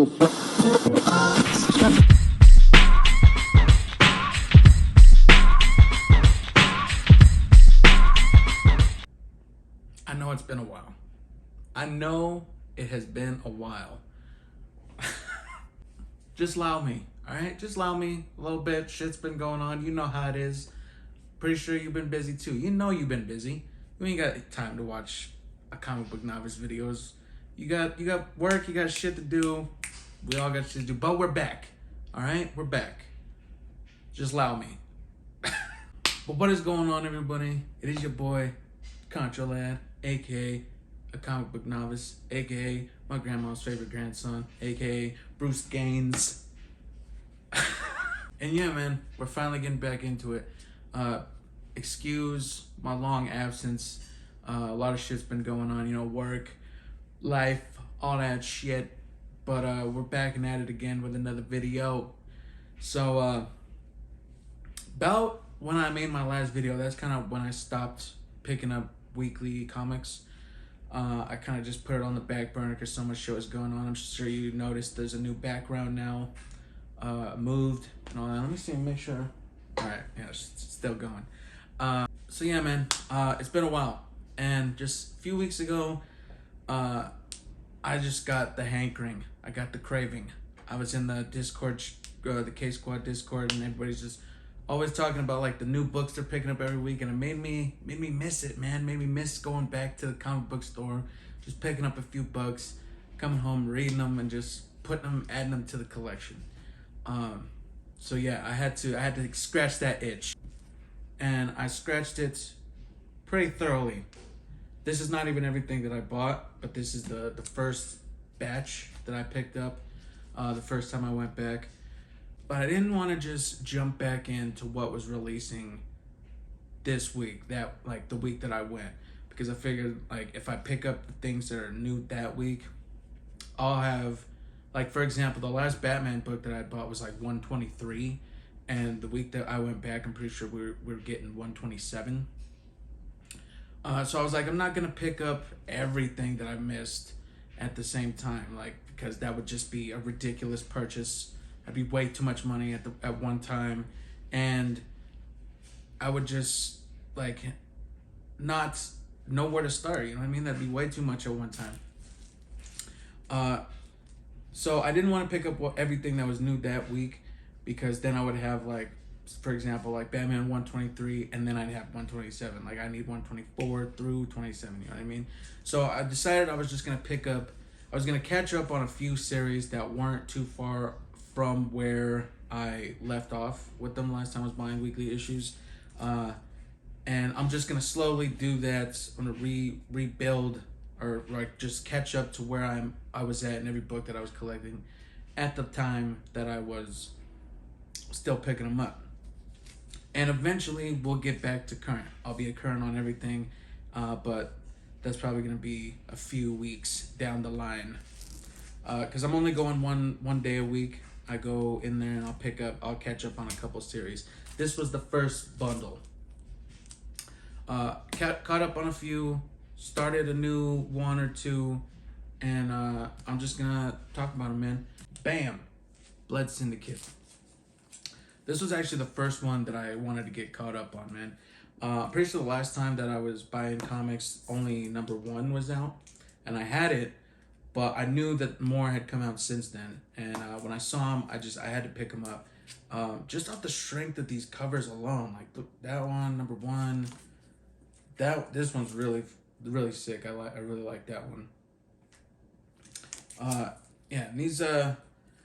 I know it's been a while. I know it has been a while. Just allow me, all right? Just allow me a little bit. Shit's been going on. You know how it is. Pretty sure you've been busy too. You know you've been busy. You ain't got time to watch a comic book novice videos. You got work. You got shit to do. We all got shit to do. But we're back, all right? We're back. Just allow me. But what is going on, everybody? It is your boy, Contra Lad, aka a comic book novice, aka my grandma's favorite grandson, aka Bruce Gaines. And yeah, man, we're finally getting back into it. Excuse my long absence. A lot of shit's been going on, you know, work, life, all that shit. But we're back and at it again with another video. So about when I made my last video, that's kind of when I stopped picking up weekly comics. I kind of just put it on the back burner because so much shit was going on. I'm sure you noticed there's a new background now. Moved and all that. Let me see and make sure. Alright, yeah, it's still going. So yeah, man, it's been a while. And just a few weeks ago, I just got the hankering. I got the craving. I was in the Discord, the K-Squad Discord, and everybody's just always talking about like the new books they're picking up every week, and it made me miss it, man. Made me miss going back to the comic book store, just picking up a few books, coming home, reading them, and just putting them, adding them to the collection. So yeah, I had to scratch that itch, and I scratched it pretty thoroughly. This is not even everything that I bought, but this is the first batch that I picked up the first time I went back. But I didn't want to just jump back into what was releasing this week, that like the week that I went, because I figured like if I pick up the things that are new that week, I'll have, like for example, the last Batman book that I bought was like 123, and the week that I went back, I'm pretty sure we were getting 127. So I was like, I'm not gonna pick up everything that I missed at the same time, like, because that would just be a ridiculous purchase. I'd be way too much money at one time, and I would just like not know where to start. You know what I mean? That'd be way too much at one time. So I didn't want to pick up everything that was new that week, because then I would have like, for example, like Batman 123, and then I'd have 127. Like I need 124 through 27. You know what I mean? So I decided I was just gonna I was gonna catch up on a few series that weren't too far from where I left off with them last time I was buying weekly issues. And I'm just gonna slowly do that. I'm gonna rebuild, or like just catch up to where I was at in every book that I was collecting at the time that I was still picking them up. And eventually we'll get back to current. I'll be current on everything, but that's probably gonna be a few weeks down the line. Because I'm only going one day a week. I go in there and I'll catch up on a couple series. This was the first bundle. Caught up on a few, started a new one or two, and I'm just gonna talk about them, man. Bam! Blood Syndicate. This was actually the first one that I wanted to get caught up on, man. I'm pretty sure the last time that I was buying comics, only #1 was out, and I had it, but I knew that more had come out since then. And when I saw them, I had to pick them up. Just off the strength of these covers alone, like that one, #1. This one's really sick. I really like that one. Yeah, and these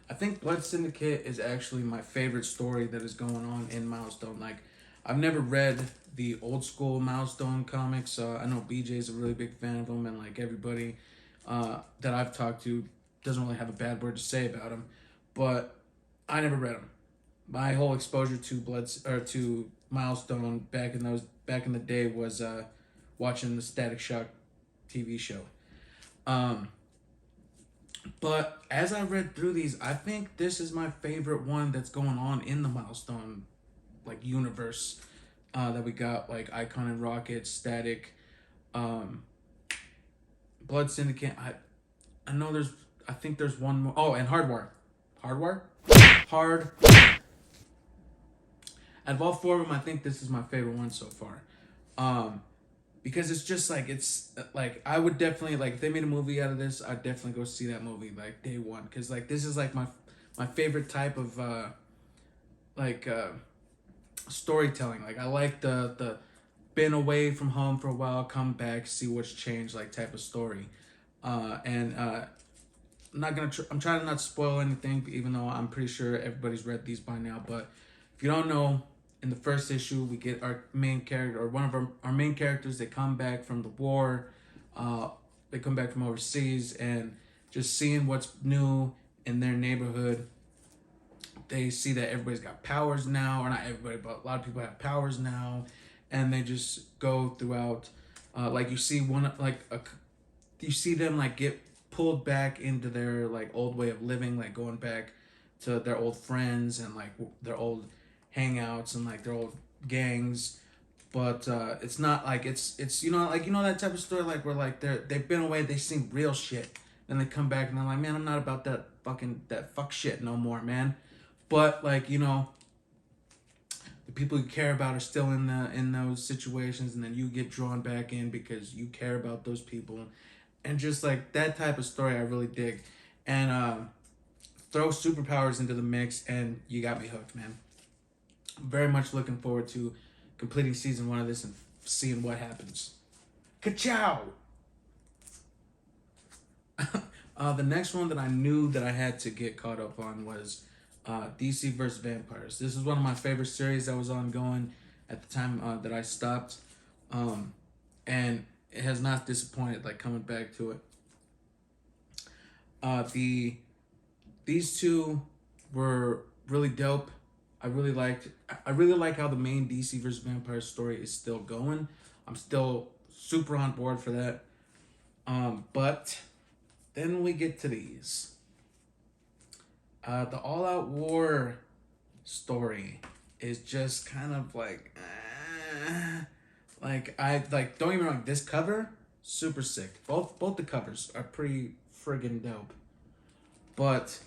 I think Blood Syndicate is actually my favorite story that is going on in Milestone. Like, I've never read the old school Milestone comics. I know BJ's a really big fan of them, and like everybody that I've talked to doesn't really have a bad word to say about them. But I never read them. My whole exposure to to Milestone back in the day was watching the Static Shock TV show. But as I read through these, I think this is my favorite one that's going on in the Milestone like universe that we got, like Icon and Rocket, Static, Blood Syndicate. I know there's I think there's one more. Oh, and Hardware. Hardware? Hard. Out of all four of them, I think this is my favorite one so far. Because it's just like, it's like, I would definitely, like, if they made a movie out of this, I'd definitely go see that movie, like, day one. Because, like, this is, like, my favorite type of, storytelling. Like, I like the been away from home for a while, come back, see what's changed, like, type of story. I'm not gonna. I'm trying to not spoil anything, even though I'm pretty sure everybody's read these by now. But if you don't know, in the first issue, we get our main character, or one of our main characters. They come back from the war. They come back from overseas, and just seeing what's new in their neighborhood. They see that everybody's got powers now, or not everybody, but a lot of people have powers now, and they just go throughout. Like you see you see them like get pulled back into their like old way of living, like going back to their old friends and like their old hangouts and like their old gangs. But it's not like it's like that type of story like where like they've been away, they seen real shit, then they come back and they're like, man, I'm not about that fuck shit no more, man. But like the people you care about are still in those situations, and then you get drawn back in because you care about those people. And just like that type of story I really dig. And throw superpowers into the mix and you got me hooked, man. I'm very much looking forward to completing season 1 of this and seeing what happens. Ka-chow! The next one that I knew that I had to get caught up on was DC vs. Vampires. This is one of my favorite series that was ongoing at the time that I stopped. And it has not disappointed, like coming back to it. These two were really dope. I really like how the main DC vs. Vampire story is still going. I'm still super on board for that. But then we get to these. The All Out War story is just kind of like don't get me wrong, this cover, super sick. Both the covers are pretty friggin' dope. But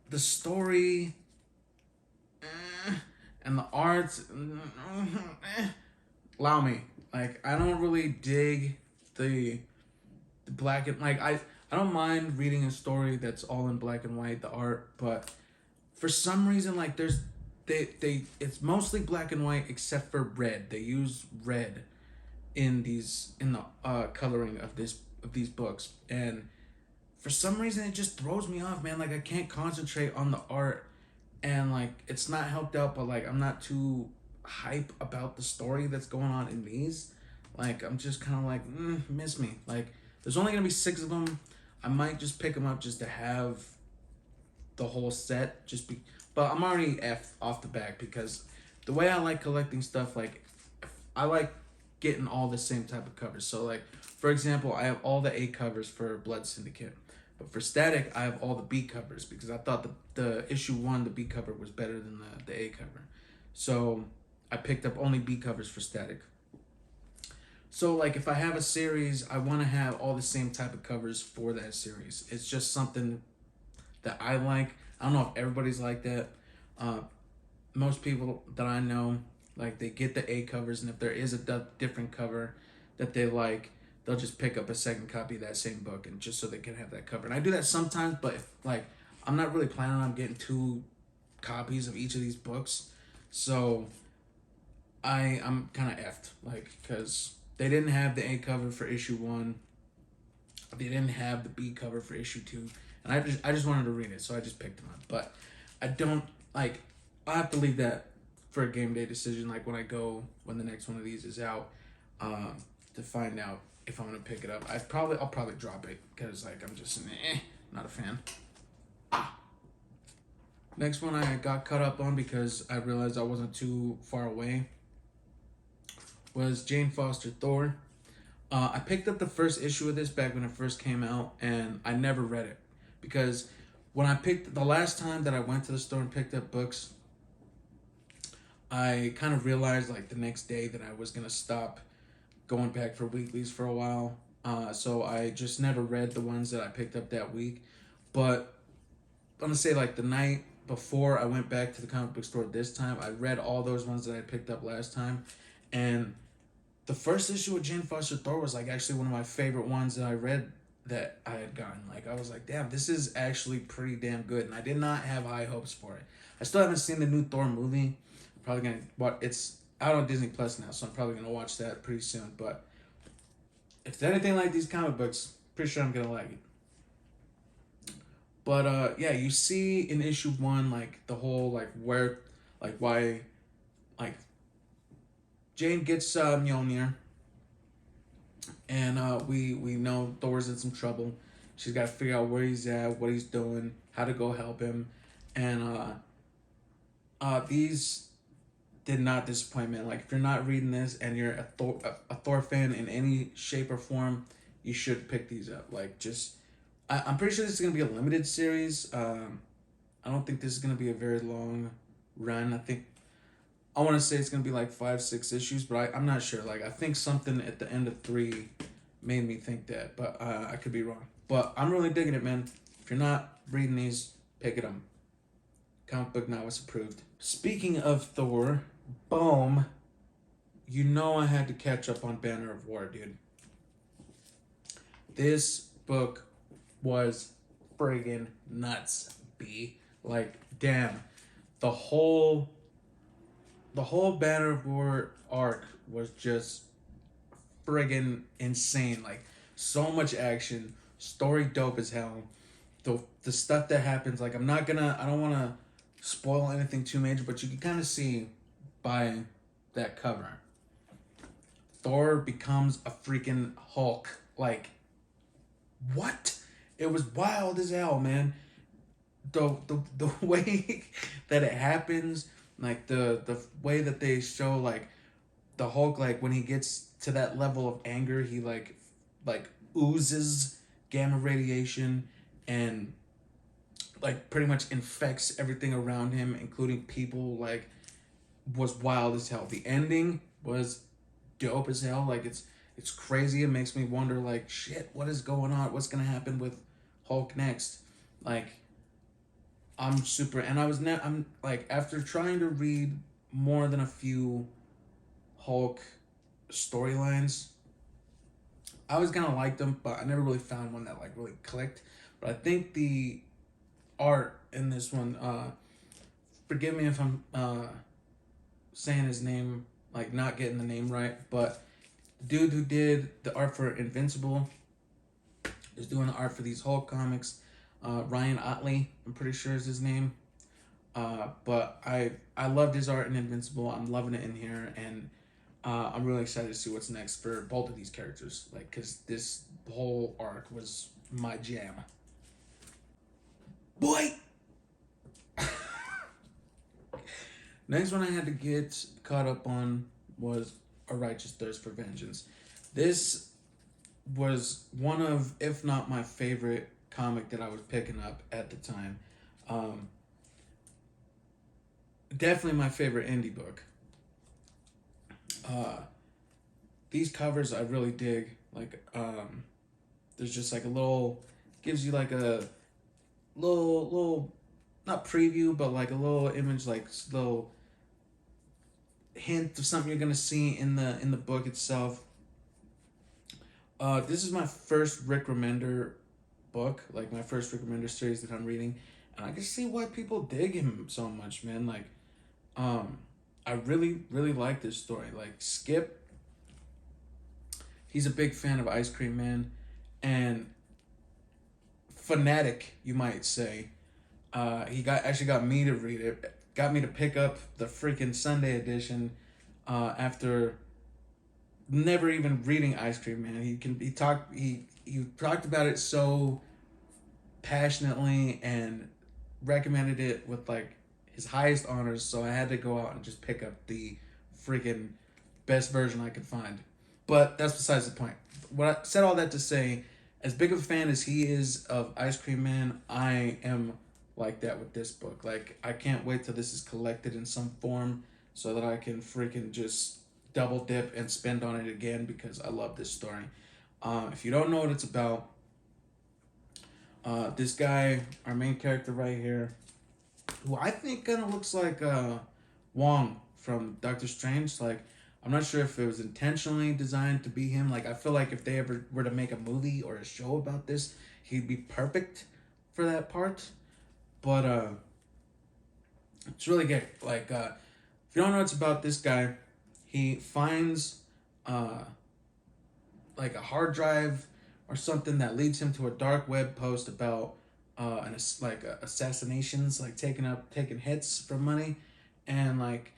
the story and the art, allow me. Like, I don't really dig the black and I don't mind reading a story that's all in black and white, the art, but for some reason like it's mostly black and white except for red. They use red in the coloring of these books, and for some reason it just throws me off, man. Like, I can't concentrate on the art, and like it's not helped out, but like I'm not too hype about the story that's going on in these. Like, I'm just kind of like miss me. Like, there's only gonna be 6 of them. I might just pick them up just to have the whole set, but I'm already off the back because the way I like collecting stuff, like I like getting all the same type of covers. So like, for example, I have all the A covers for Blood Syndicate, but for Static I have all the B covers because I thought the issue 1, the B cover was better than the A cover. So I picked up only B covers for Static. So like, if I have a series, I want to have all the same type of covers for that series. It's just something that I like. I don't know if everybody's like that. Most people that I know, like, they get the A covers, and if there is a different cover that they like, they'll just pick up a second copy of that same book, and just so they can have that cover. And I do that sometimes, but if, like, I'm not really planning on getting 2 copies of each of these books, so I'm kind of effed, like, because they didn't have the A cover for issue 1. They didn't have the B cover for issue 2. And I just wanted to read it, so I just picked them up. But I don't, like, I'll have to leave that for a game day decision, like when the next one of these is out, to find out if I'm going to pick it up. I'll probably drop it, because, like, I'm just, not a fan. Next one I got caught up on because I realized I wasn't too far away was Jane Foster Thor. I picked up the first issue of this back when it first came out, and I never read it. Because when the last time that I went to the store and picked up books, I kind of realized like the next day that I was going to stop going back for weeklies for a while. So I just never read the ones that I picked up that week. But I'm gonna say like the night before I went back to the comic book store this time, I read all those ones that I picked up last time, and the first issue of Jane Foster Thor was like actually one of my favorite ones that I read that I had gotten. Like I was like, damn, this is actually pretty damn good, and I did not have high hopes for it. I still haven't seen the new Thor movie. I'm probably gonna, but it's out on Disney Plus now, so I'm probably gonna watch that pretty soon. But if it's anything like these comic books, pretty sure I'm gonna like it. But yeah, you see in issue 1 like the whole like where, like why, like Jane gets Mjolnir, and we know Thor's in some trouble. She's got to figure out where he's at, what he's doing, how to go help him, and these did not disappoint, man. Like if you're not reading this and you're a Thor fan in any shape or form, you should pick these up. Like just, I'm pretty sure this is gonna be a limited series. I don't think this is gonna be a very long run. I want to say it's gonna be like 5-6 issues, but I'm not sure. Like I think something at the end of 3 made me think that, but I could be wrong. But I'm really digging it, man. If you're not reading these, pick it up. Comic Book Novice approved. Speaking of Thor, boom, you know I had to catch up on Banner of War, dude. This book was friggin' nuts, B. Like, damn. The whole Banner of War arc was just friggin' insane. Like, so much action, story dope as hell. The stuff that happens, like, I don't want to spoil anything too major, but you can kind of see by that cover. Thor becomes a freaking Hulk. Like, what? It was wild as hell, man. The way that it happens, like the way that they show like the Hulk, like when he gets to that level of anger, he like oozes gamma radiation and like pretty much infects everything around him, including people, like was wild as hell. The ending was dope as hell. Like it's crazy. It makes me wonder like shit, what is going on? What's gonna happen with Hulk next? Like I'm like after trying to read more than a few Hulk storylines, I always kind of liked them, but I never really found one that like really clicked. But I think the art in this one, forgive me if I'm saying his name, like not getting the name right, but the dude who did the art for Invincible is doing the art for these Hulk comics. Ryan Otley, I'm pretty sure is his name. But I loved his art in Invincible. I'm loving it in here, and I'm really excited to see what's next for both of these characters. Like, cause this whole arc was my jam. Boy. Next one I had to get caught up on was A Righteous Thirst for Vengeance. This was one of, if not my favorite comic that I was picking up at the time. Definitely my favorite indie book. These covers I really dig. Like, there's just like a little, gives you like a little, not preview, but like a little image, like little hint of something you're gonna see in the book itself. This is my first Rick Remender book, like my first Rick Remender series that I'm reading, and I can see why people dig him so much, man. Like, I really like this story. Like Skip, he's a big fan of Ice Cream Man, and fanatic, you might say. He got me to read it, got me to pick up the freaking Sunday edition, after never even reading Ice Cream Man. He talked about it so passionately and recommended it with like his highest honors, so I had to go out and just pick up the freaking best version I could find. But that's besides the point. What I said all that to say, as big of a fan as he is of Ice Cream Man, I am like that with this book. Like, I can't wait till this is collected in some form so that I can freaking just double dip and spend on it again, because I love this story. If you don't know what it's about, This guy, our main character right here, who I think kind of looks like Wong from Doctor Strange. Like, I'm not sure if it was intentionally designed to be him. Like, I feel like if they ever were to make a movie or a show about this, he'd be perfect for that part. But it's really good. Like, if you don't know what's about this guy, he finds like a hard drive or something that leads him to a dark web post about assassinations, like taking hits for money, and like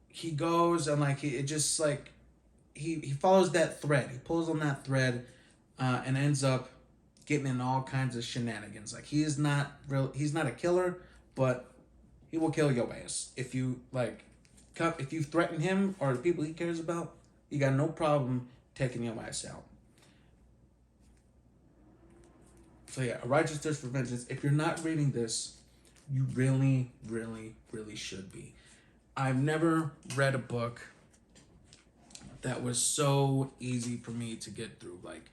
he goes and like it just like he follows that thread. He pulls on that thread, and ends up getting in all kinds of shenanigans. Like he's not a killer, but he will kill your ass if you like. If you threaten him or the people he cares about, you got no problem taking your ass out. So yeah, A Righteous Thirst for Vengeance. If you're not reading this, you really, really, really should be. I've never read a book that was so easy for me to get through. Like,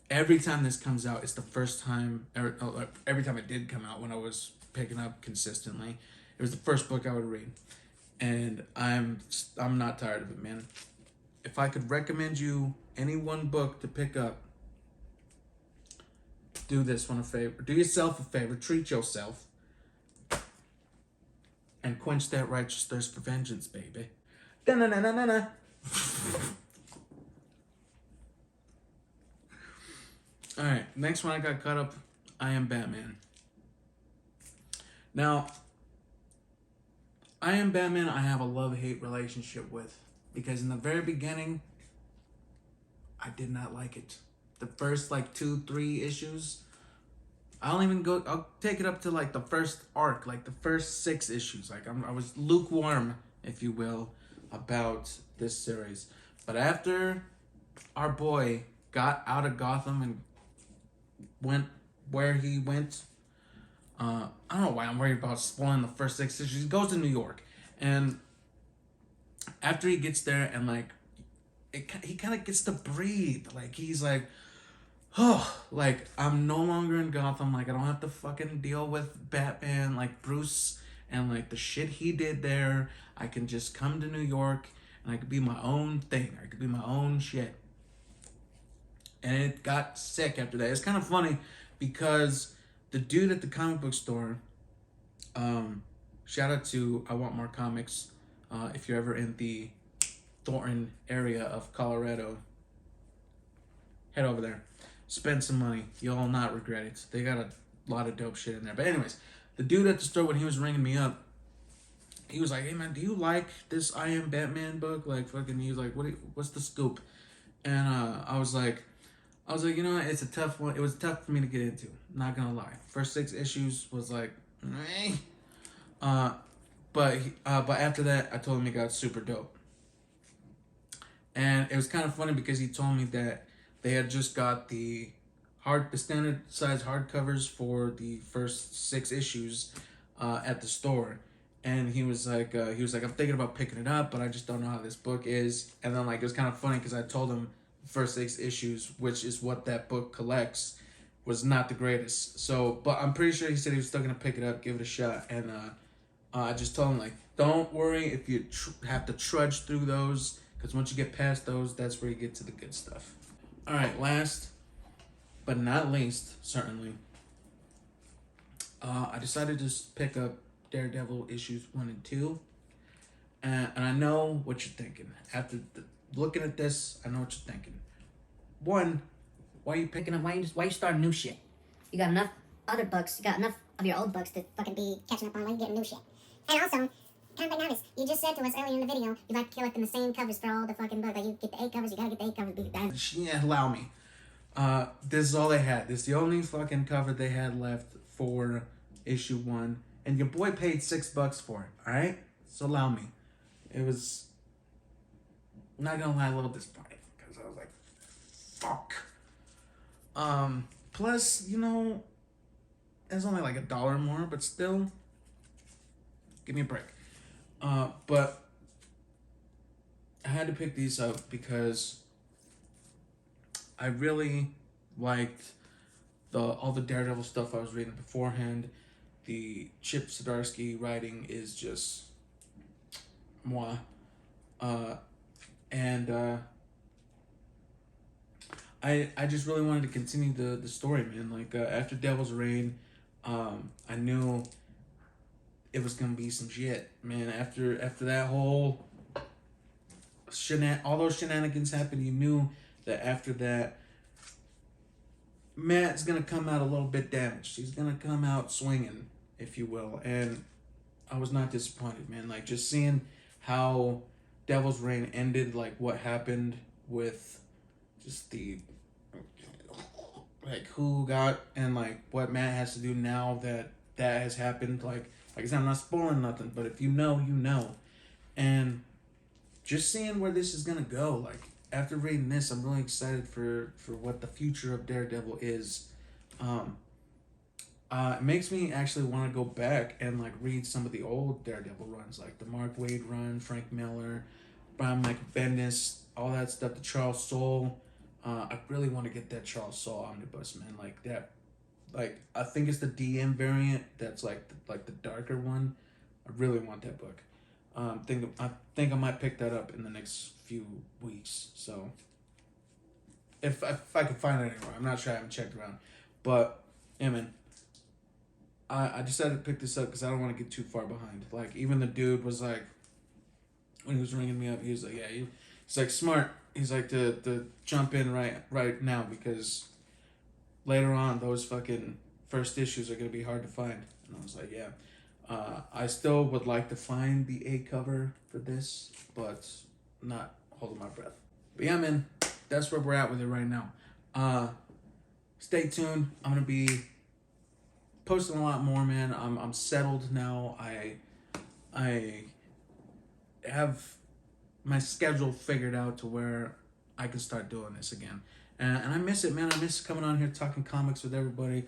every time this comes out, it's the first time, every time it did come out when I was picking up consistently, it was the first book I would read. And I'm not tired of it, man. If I could recommend you any one book to pick up, do this one a favor. Do yourself a favor. Treat yourself. And quench that righteous thirst for vengeance, baby. Da-na-na-na-na-na. Alright, next one I got caught up. I Am Batman. Now, I Am Batman I have a love-hate relationship with. Because in the very beginning, I did not like it. The first like 2-3 issues, I'll take it up to like the first arc, like the first 6 issues. Like I was lukewarm, if you will, about this series. But after our boy got out of Gotham and went where he went, I don't know why I'm worried about spoiling the first 6 issues. He goes to New York, and after he gets there and like he kind of gets to breathe. Like he's like, oh, like I'm no longer in Gotham. Like I don't have to fucking deal with Batman, like Bruce, and like the shit he did there. I can just come to New York and I could be my own thing. I could be my own shit. And it got sick after that. It's kind of funny because the dude at the comic book store, shout out to I Want More Comics, if you're ever in the Thornton area of Colorado, head over there, spend some money. You'll not regret it. They got a lot of dope shit in there. But anyways, the dude at the store, when he was ringing me up, he was like, hey man, do you like this I Am Batman book? Like fucking, he was like, what's the scoop? And I was like, you know, it's a tough one. It was tough for me to get into, not gonna lie. First 6 issues was like, but after that, I told him it got super dope. And it was kind of funny because he told me that they had just got the standard size hardcovers for the first 6 issues at the store. And he was like, I'm thinking about picking it up, but I just don't know how this book is. And then like, it was kind of funny because I told him the first 6 issues, which is what that book collects, was not the greatest. So, but I'm pretty sure he said he was still going to pick it up, give it a shot. And I just told him like, don't worry if you have to trudge through those. Because once you get past those, that's where you get to the good stuff. All right, last but not least, certainly, I decided to pick up Daredevil Issues 1 and 2. And I know what you're thinking. After looking at this, I know what you're thinking. One, why are you picking up? Why you starting new shit? You got enough other books. You got enough of your old books to fucking be catching up on. Why you getting new shit? And also, kind of notice, you just said to us earlier in the video, you like collecting the same covers for all the fucking books. Like you get the 8 covers, you gotta get the 8 covers. Yeah, allow me. This is all they had. This is the only fucking cover they had left for issue 1. And your boy paid $6 for it, alright? So allow me. It was, I'm not gonna lie, a little disappointing. Because I was like, fuck. Plus, you know, it's only like $1 more, but still, give me a break. But I had to pick these up because I really liked all the Daredevil stuff I was reading beforehand. The Chip Zdarsky writing is just moi. And I just really wanted to continue the story, man. Like after Devil's Reign, I knew it was gonna be some shit, man. After that whole all those shenanigans happened, you knew that after that, Matt's gonna come out a little bit damaged. He's gonna come out swinging, if you will. And I was not disappointed, man. Like just seeing how Devil's Reign ended, like what happened with just the like who got and like what Matt has to do now that has happened. Like I said, I'm not spoiling nothing, but if you know, you know. And just seeing where this is gonna go, like after reading this, I'm really excited for what the future of Daredevil is. It makes me actually want to go back and like read some of the old Daredevil runs, like the Mark Waid run, Frank Miller, Brian Michael Bendis, all that stuff. The Charles Soule. I really want to get that Charles Soule omnibus, man. Like that, like I think it's the DM variant. That's like the darker one. I really want that book. I think I might pick that up in the next few weeks. So if I can find it anywhere, I'm not sure. I haven't checked around, but yeah, man. I decided to pick this up because I don't want to get too far behind. Like even the dude was like, when he was ringing me up, he was like, yeah, he's like smart. He's like to jump in right now because later on those fucking first issues are gonna be hard to find. And I was like, yeah. I still would like to find the A cover for this, but not holding my breath. But yeah, man, that's where we're at with it right now. Stay tuned. I'm gonna be posting a lot more, man. I'm settled now. I have my schedule figured out to where I can start doing this again. And I miss it, man. I miss coming on here talking comics with everybody.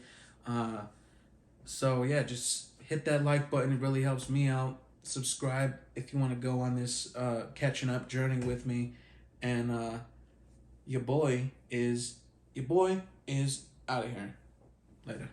So yeah, just hit that like button. It really helps me out. Subscribe if you want to go on this catching up journey with me. And your boy is out of here. Later.